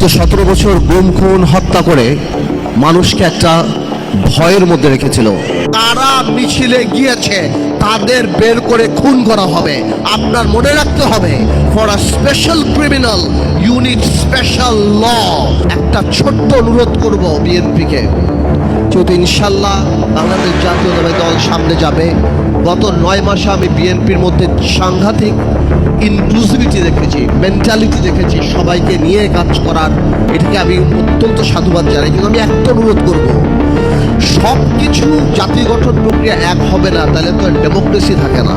তো 17 বছর গুম খুন হত্যা করে মানুষকে একটা ভয়ের মধ্যে রেখেছিল। কারা মিছিলে গিয়েছে তাদের বের করে খুন করা হবে। আপনার মনে রাখতে হবে, for a special criminal you need special law. একটা ছোট্ট অনুরোধ করব বিএনপিকে, যেহেতু ইনশাল্লাহ বাংলাদেশ জাতীয়তাবাদী দল সামনে যাবে। গত 9 মাসে আমি বিএনপির মধ্যে সাংঘাতিক ইনক্লুসিভিটি দেখেছি, মেন্টালিটি দেখেছি, সবাইকে নিয়ে কাজ করার। এটাকে আমি অত্যন্ত সাধুবাদ জানাই। কিন্তু আমি একটা অনুরোধ করব, সব কিছু জাতি গঠন প্রক্রিয়া এক হবে না, তাহলে তো ডেমোক্রেসি থাকে না।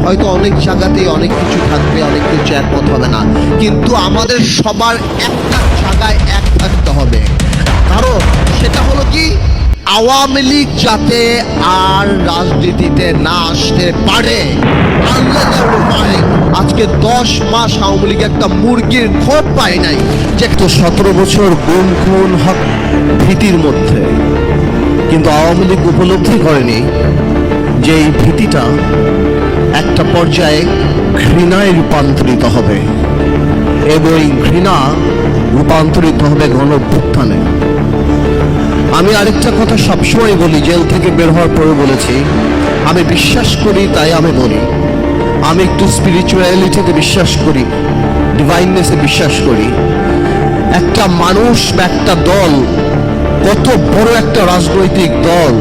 হয়তো অনেক জায়গাতেই অনেক কিছু থাকবে, অনেক কিছু একমত হবে না, কিন্তু আমাদের সবার একটা জায়গায় এক থাকতে হবে। কারণ সেটা হলো কি, আওয়ামী লীগ যাতে আর রাজনীতিতে না আসতে পারে। আজকে 10 মাস আওয়ামী লীগ একটা মুরগির খোপ পায় নাই। যে তো 17 বছর গুম খুন ভীতির মধ্যে, কিন্তু আওয়ামী লীগ উপলব্ধি করেনি যে এই ভীতিটা একটা পর্যায়ে ঘৃণায় রূপান্তরিত হবে, এবং এই ঘৃণা রূপান্তরিত হবে গণঅভ্যুত্থানে। আমি আরেকটা কথা সবসময় বলি, জেল থেকে বের হওয়ার পরে বলেছি, আমি বিশ্বাস করি তাই আমি বলি, আমি একটু স্পিরিচুয়ালিটিতে বিশ্বাস করি, ডিভাইননেসে বিশ্বাস করি। একটা মানুষ বা একটা দল, কত বড় একটা রাজনৈতিক দল,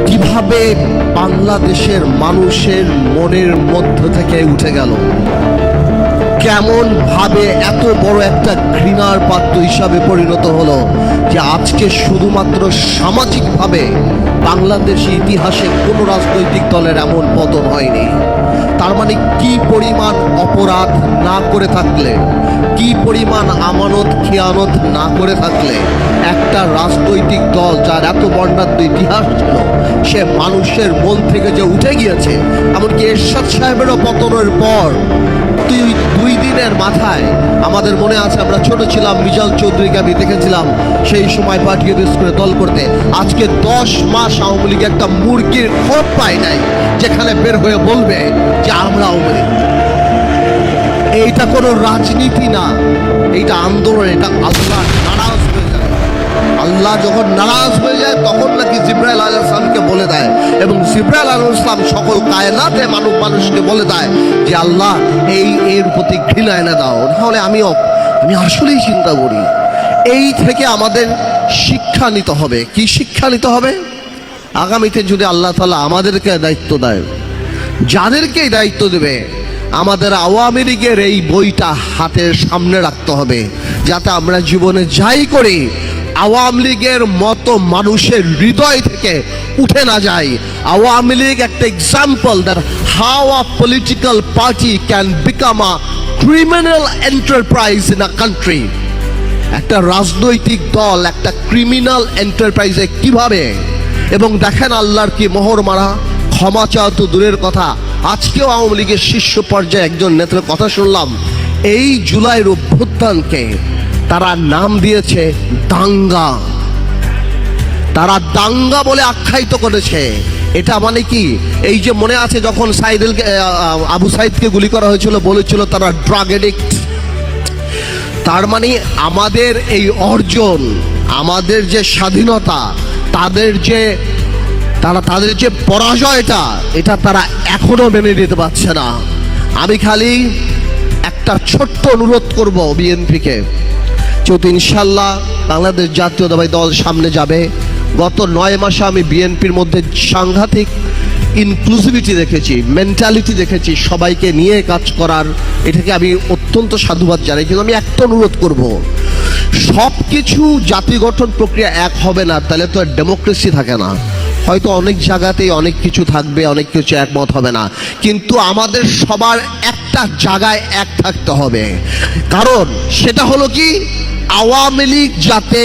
কিভাবে বাংলাদেশের মানুষের মনের মধ্য থেকে উঠে গেল, কেমন ভাবে এত বড় একটা ঘৃণার পাত্র হিসাবে পরিণত হলো, যে আজকে শুধুমাত্র সামাজিকভাবে বাংলাদেশি ইতিহাসে কোনো রাজনৈতিক দলের এমন পতন হয়নি। তার মানে কি পরিমাণ অপরাধ না করে থাকলে, কি পরিমাণ আমানত খেয়ানত না করে থাকলে একটা রাজনৈতিক দল যার এত বর্ণাঢ্য ইতিহাস ছিল, সে মানুষের মন থেকে যে উঠে গিয়েছে। এমনকি এরশাদ সাহেবেরও পতনের পর 2 দিনের মাথায় আমাদের মনে আছে, আমরা ছোট ছিলাম, মিজাল চৌধুরীকে আমি দেখেছিলাম সেই সময় পার্টিকে বেশ করে দল করতে। আজকে 10 মাস আওয়ামী লীগ একটা মুরগির খোপ পায় নাই যেখানে বের হয়ে বলবে যে আমরা আওয়ামী লীগ। এইটা কোনো রাজনীতি না, এইটা আন্দোলন, এটা আল্লাহ নারাজ হয়ে যায়। আল্লাহ যখন নারাজ হয়ে যায় তখন নাকি জিবরাইল আলাইহিস সালামকে বলে দেয়, এবং জিবরাইল আলাইহিস সালাম সকল কায়নাতে মানুষকে বলে দেয় যে আল্লাহ এর প্রতি ঘৃণা এনে দাও। তাহলে আমি আসলেই চিন্তা করি, এই থেকে আমাদের শিক্ষা নিতে হবে। কি শিক্ষা নিতে হবে? আগামীতে যদি আল্লাহ তাআলা আমাদেরকে দায়িত্ব দেয়, যাদেরকেই দায়িত্ব দেবে, আমাদের আওয়ামী লীগের এই বইটা হাতের সামনে রাখতে হবে, যাতে আমরা জীবনে যাই করি আওয়ামী লীগের মতো মানুষের হৃদয় থেকে উঠে না যায়। আওয়ামী লীগ একটা example that how a political party can become a criminal enterprise in a country. একটা রাজনৈতিক দল একটা ক্রিমিনাল এন্টারপ্রাইজে কিভাবে, এবং দেখেন আল্লাহর কি মোহর মারা। ক্ষমা চাওয়া তো দূরের কথা, আজকেও আওয়ামী লীগের শীর্ষ পর্যায়ে একজন নেতার কথা শুনলাম, এই জুলাইয়ের অভ্যুত্থানকে তারা নাম দিয়েছে দাঙ্গা। তারা দাঙ্গা বলে আখ্যায়িত করেছে। এটা মানে কি, এই যে মনে আছে যখন আবু সাইদকে গুলি করা হয়েছিল, বলেছিল তারা ড্রাগ এডিক্ট। তার মানে আমাদের এই অর্জন, আমাদের যে স্বাধীনতা, তাদের যে পরাজয়টা, এটা তারা এখনো মেনে নিতে পারছে না। আমি খালি একটা ছোট্ট অনুরোধ করব বিএনপিকে, যেহেতু ইনশাল্লাহ বাংলাদেশ জাতীয়তাবাদী দল সামনে যাবে। গত 9 মাসে আমি বিএনপির মধ্যে সাংঘাতিক ইনক্লুসিভিটি দেখেছি, মেন্টালিটি দেখেছি, সবাইকে নিয়ে কাজ করার। এটাকে আমি অত্যন্ত সাধুবাদ জানাই। কিন্তু আমি একটা অনুরোধ করব, সব কিছু জাতি গঠন প্রক্রিয়া এক হবে না, তাহলে তো ডেমোক্রেসি থাকে না। হয়তো অনেক জায়গাতেই অনেক কিছু থাকবে, অনেক কিছু একমত হবে না, কিন্তু আমাদের সবার একটা জায়গায় এক থাকতে হবে। কারণ সেটা হলো কি, আওয়ামী লীগ যাতে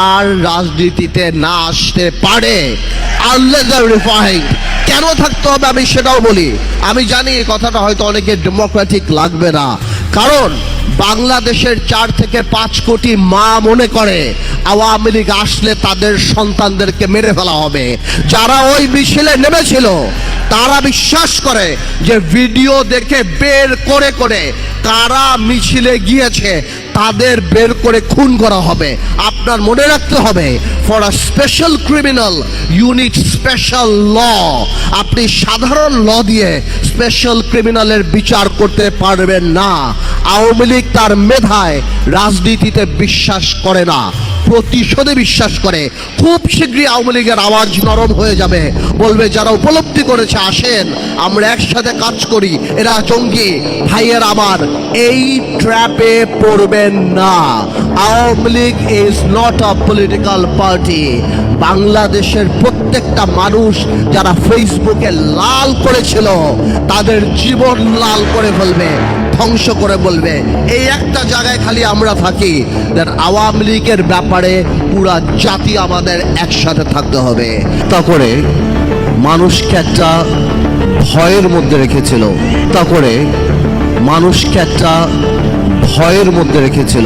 আর রাজনীতিতে না আসতে পারে। কেন থাকতে হবে আমি সেটাও বলি। আমি জানি এই কথাটা হয়তো অনেকে ডেমোক্রেটিক লাগবে না, কারণ বাংলাদেশের 4 থেকে 5 কোটি মা মনে করে আওয়ামী লীগ আসলে তাদের সন্তানদেরকে মেরে ফেলা হবে। যারা ওই মিছিলে নেমেছিল তারা বিশ্বাস করে যে ভিডিও দেখে বের করে কারা মিছিলে গিয়েছে তাদের বের করে খুন করা হবে। আপনার মনে রাখতে হবে, for a special criminal you need special law. আপনি সাধারণ ল দিয়ে স্পেশাল ক্রিমিনালের বিচার করতে পারবেন না। আওয়ামী লীগ তার মেধায় রাজনীতিতে বিশ্বাস করে না, প্রতিশোধে বিশ্বাস করে। খুব শীঘ্রই আওয়ামী লীগের আওয়াজ নরম হয়ে যাবে, বলবে যারা উপলব্ধি করেছে আসেন আমরা একসাথে কাজ করি, এরা জঙ্গি। ভাইয়ের আমার, এই ট্র্যাপে পড়বেন না। Awami League is not a political party. বাংলাদেশের প্রত্যেকটা মানুষ যারা ফেসবুকে লাল করেছিল তাদের জীবন লাল করে ফেলবে, ধ্বংস করে বলবে। এই একটা জায়গায় খালি আমরা থাকি, দেন আওয়ামী লীগের ব্যাপারে পুরা জাতি আমাদের একসাথে থাকতে হবে। তা করে মানুষকে একটা ভয়ের মধ্যে রেখেছিল, তা করে মানুষকে একটা ভয়ের মধ্যে রেখেছিল।